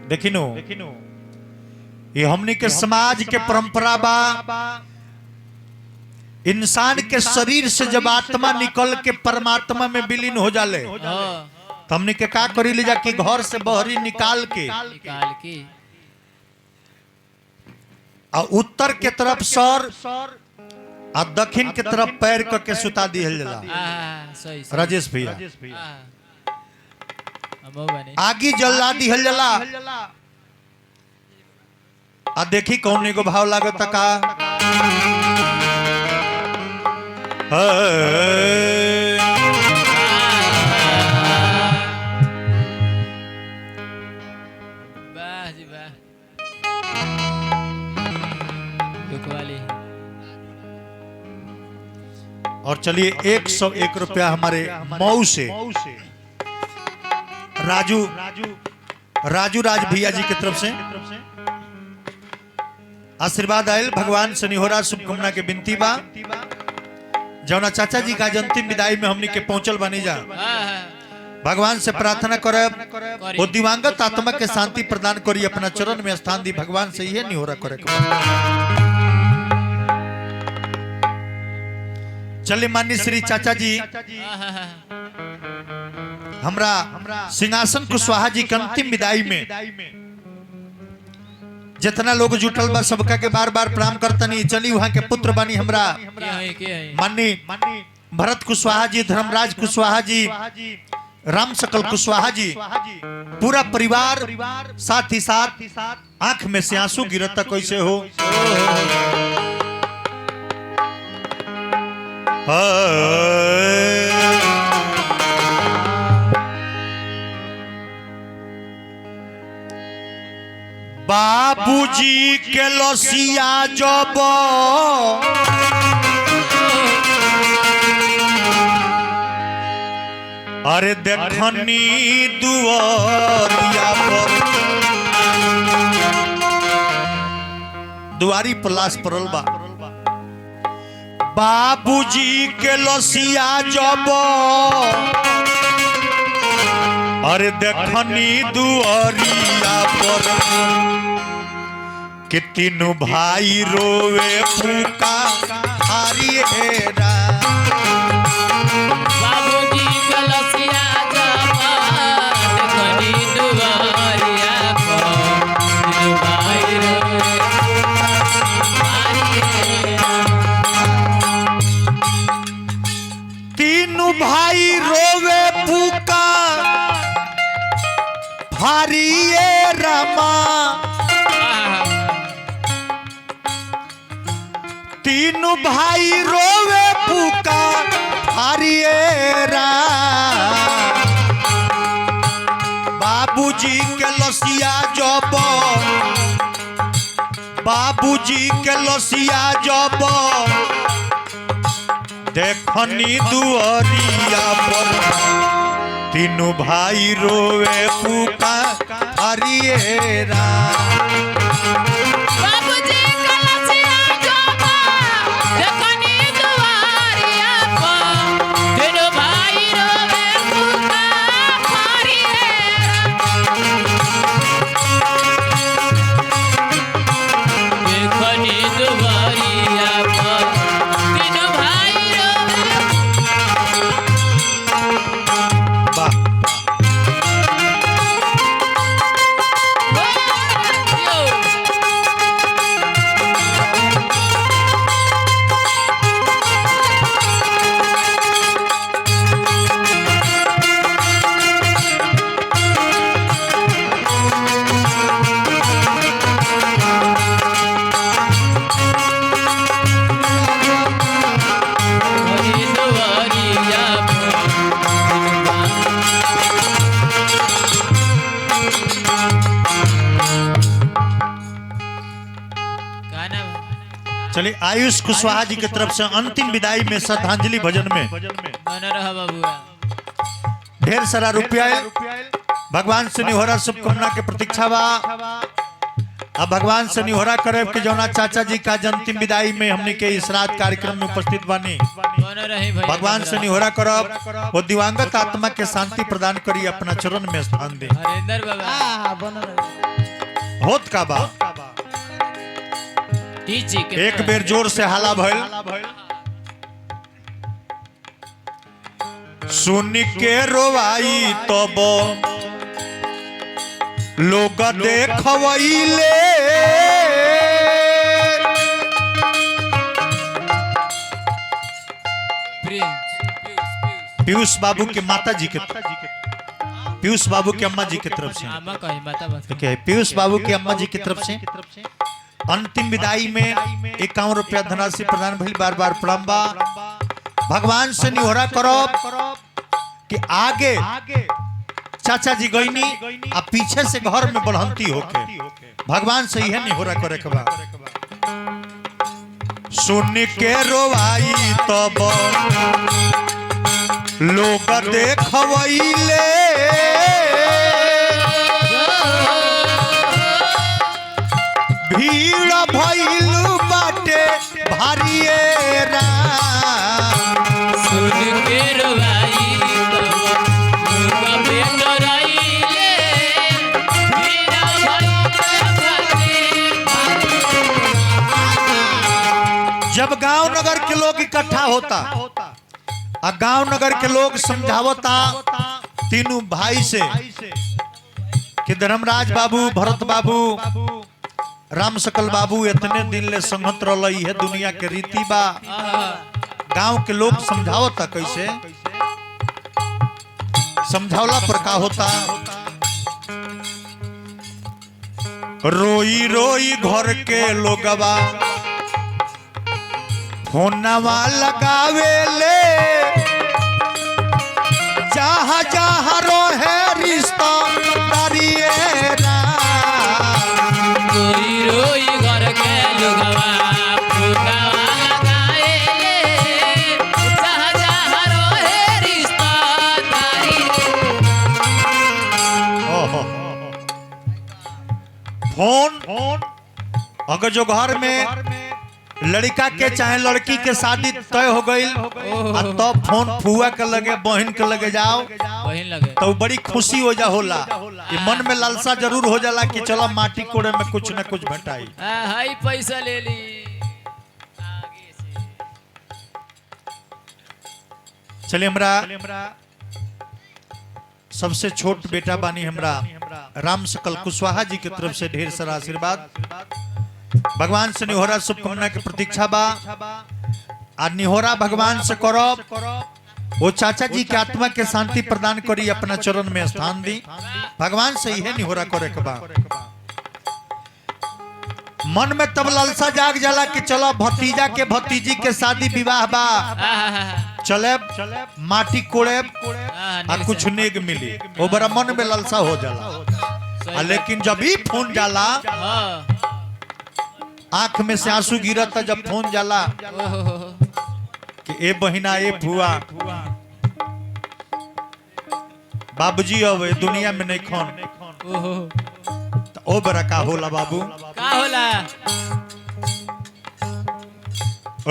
देखिनो ये हमनी के समाज के परंपरा बा। इंसान के शरीर से जब आत्मा निकल के परमात्मा में विलीन हो जाले तो हमनी के का करी ले जाके घर से बहरी निकाल के और उत्तर के तरफ सर और दक्षिण के तरफ पैर करके सुता दिहल जाला। राजेश भैया आगे जला दिहल जाला आ देखी कौन एगो भाव लागत का और चलिए 101 रुपया हमारे मऊ से राजू राज भैया जी की तरफ से आशीर्वाद आयल। भगवान से निहोरा शुभकामना के बिनती बा। जौना चाचा जी का अंतिम विदाई में हमनी के पहुंचल बनी जा, भगवान से प्रार्थना करब वो दिवंगत आत्मा के शांति प्रदान करी, अपना चरण में स्थान दी। भगवान से यह निहोरा करे। चलिए माननीय श्री चाचा जी हमरा सिंहासन कुशवाहा जी के अंतिम विदाई में जितना लोग जुटल बा सबका के बार बार प्रणाम करतनी। चली वहां के पुत्र बनी हमरा माननीय भरत कुशवाहा जी, धर्मराज कुशवाहा जी, राम सकल कुशवाहा जी, पूरा परिवार साथ ही साथ आंख में से आंसू गिरता कैसे हो। बाबूजी के लसिया जब अरे देखनी दुआरिया पर, दुआरी पर लाश पड़ल बा। बाबूजी के लसिया जब अरे देखनी दुआरिया पर कि तीनों भाई रोवे फूका हारी हेरा। बाबूजी के लसिया जब देखनी दुआरिया पर तीनों भाई रोवे हारी हेरा। तीनों भाई रोवे फूका हारी रमा। तीनों भाई रोवे फूका हरिएरा। बाबूजी के लसिया जब, बाबूजी के लसिया जब देखनी दुआरिया पर तीनों भाई रोवे फूका हरिएरा। चलिए आयुष कुशवाहा जी की तरफ से अंतिम विदाई में श्रद्धांजलि भजन में ढेर सारा रुपया भगवान से निहोरा शुभकामना के प्रतीक्षा बा। अब भगवान से निहोरा करे कि जौना चाचा जी का अंतिम विदाई में हमने के इस रात कार्यक्रम में उपस्थित बानी भगवान से निहोरा करब वो दिवंगत आत्मा के शांति प्रदान करी अपना चरण में स्थान दे होत का बा एक बेर जोर से हाला भइल सुन के रोवाई तब लोग देखवैले पीयूष बाबू के माता जी के पीयूष बाबू की अम्मा जी की तरफ से ठीक है पीयूष बाबू की अम्मा जी की तरफ से अंतिम विदाई में 51 रुपया धनराशि प्रदान भइल बार बार प्रणाम बा भगवान से निहोरा करब कि आगे चाचा जी गईनी आ पीछे से घर में बढ़ंती होके भगवान से यह निहोरा करे के बा सुन के रोवाई तब लोग देखवैले भीड़ भइल बाटे भारिये सुन के रोवाई तब लोग जब गांव नगर के लोग इकट्ठा होता और गांव नगर के लोग समझावता तीनों भाई से कि धर्मराज बाबू भरत बाबू राम सकल बाबू इतने दिन ले संगत रही है दुनिया के रीति बा गांव के लोग समझावता कैसे समझावला पर का होता रोई रोई घर के लोगवा फोनवा लगावे ले जहाँ जहाँ रोहे रिश्ता रोई रोई घर के लोगवा फोनवा लगावे ले जहाँ जहाँ रोहे रिश्ता फोन अगर जो घर में लड़का के चाहे लड़की के शादी तय हो गई तो फोन फुआ के लगे बहन के लगे जाओ तो बड़ी खुशी हो जा होला ये मन में लालसा जरूर हो जाला कि चलो माटी कोड़े में कुछ न कुछ भेटाई हाई पैसा ले ली चलिए हमरा सबसे छोट बेटा बानी हमरा राम सकल कुशवाहा जी की तरफ से ढेर सारा आशीर्वाद भगवान से निहोरा शुभकामना की प्रतीक्षा बा आ निहोरा भगवान से करब वो चाचा जी के आत्मा के शांति प्रदान करी अपना चरण में स्थान दी भगवान से ही निहोरा करे के बा मन में तब लालसा जाग जाला कि चलो भतीजा के भतीजी के शादी विवाह बा चले माटी कोड़े आ कुछ नेग मिली वो बड़ा मन में लालसा हो जाला लेकिन जब ही फोन जाला आंख में से आंसू गिरता जब फोन जाला कि ए बहिना ए फुआ बाबूजी अब दुनिया में नहीं खोन तो ओ बड़ा का होला बाबू का होला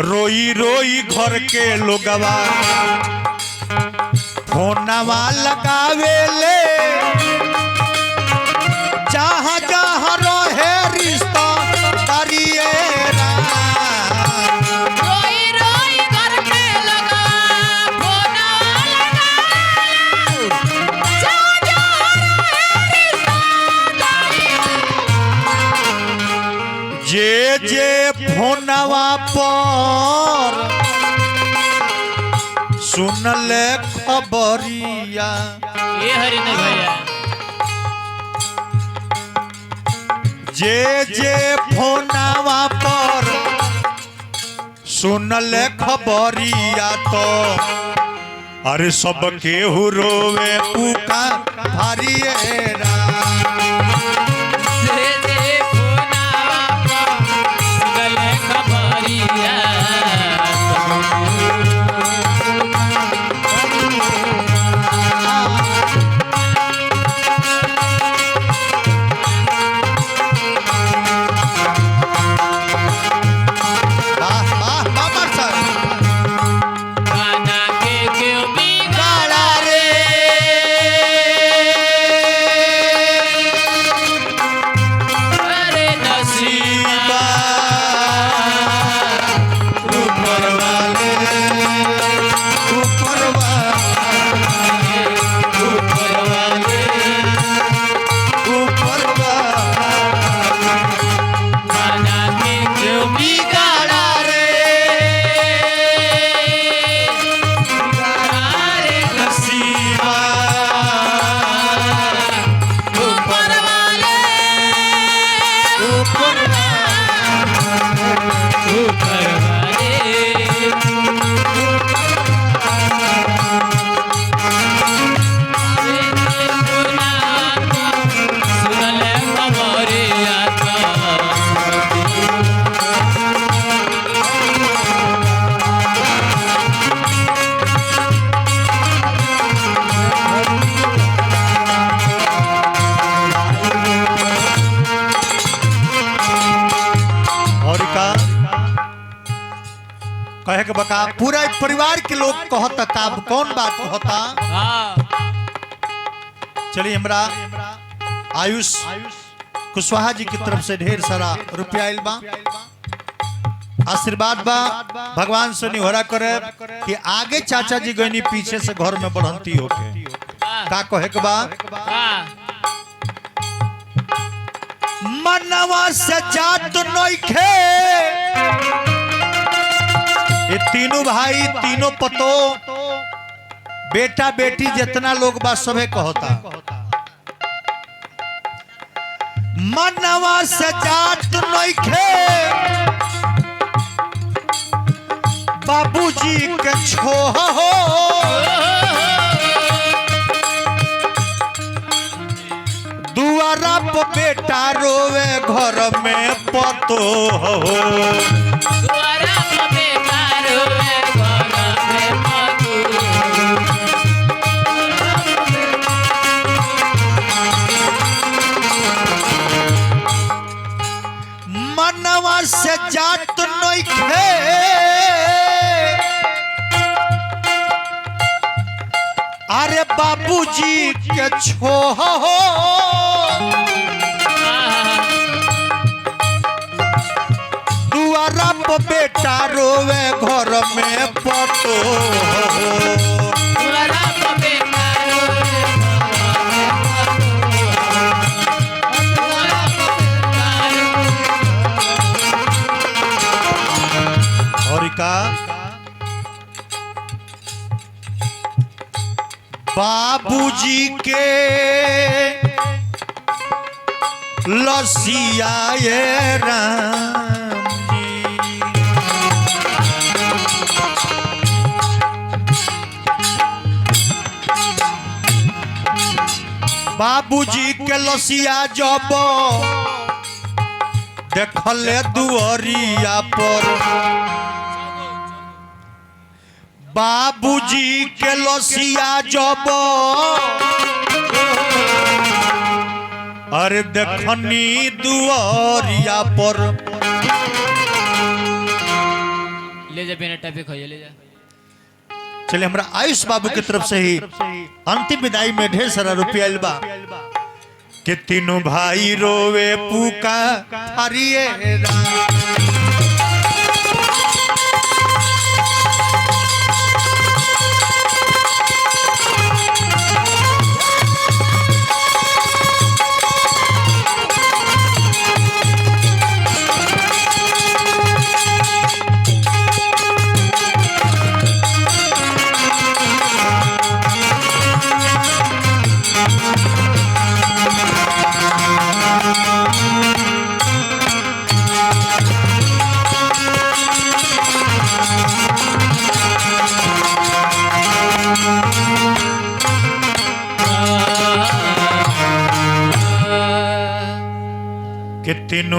रोई रोई घर के लोगवा फोनवा लगावे ले जहाँ जहाँ रोहे रिश्ता जे जे फोनवा पर सुनल खबरिया ये हरि नहीं भैया जे जे फोनवा पर सुनल खबरिया तो अरे सब केहू रोवे पुका भारियेरा कहे के बका पूरा परिवार के लोग कहता का कौन बात कहता। चलिए हमरा आयुष कुशवाहा जी की तरफ से ढेर सारा रुपया आइल बा, आशीर्वाद बा। भगवान से निहोरा करे कि आगे चाचा जी गईनी पीछे से घर में बढ़ंती होके का कहे के बा। मनवा से जात नइखे ये तीनों भाई तीनों पतो बेटा बेटी जितना लोग बा सबे कहता। मनवा से जात नइखे बाबूजी के छोह हो, दुआरा पर बेटा रोवे घर में पतो हो। दुआरा पर बेटा रोवे घर में पतो। मनवा से जात नइखे अरे बाबूजी के छोह हो, दुआरा पर बेटा रोवे घर में पतो हो। दुआरा पर बेटा रोवे और का बाबूजी के लसिया ये राम जी, बाबूजी के लसिया जब देखले दुआरिया पर, बाबूजी के लसिया जब अरे देखनी दुआरिया पर। ले जा बिना टपे खाइए ले जा। चलिए हमरा आयुष बाबू की तरफ से ही अंतिम विदाई में ढेर सारा रुपया आइल बा कि तीनों भाई रोवे पुका हरिये कि तीनों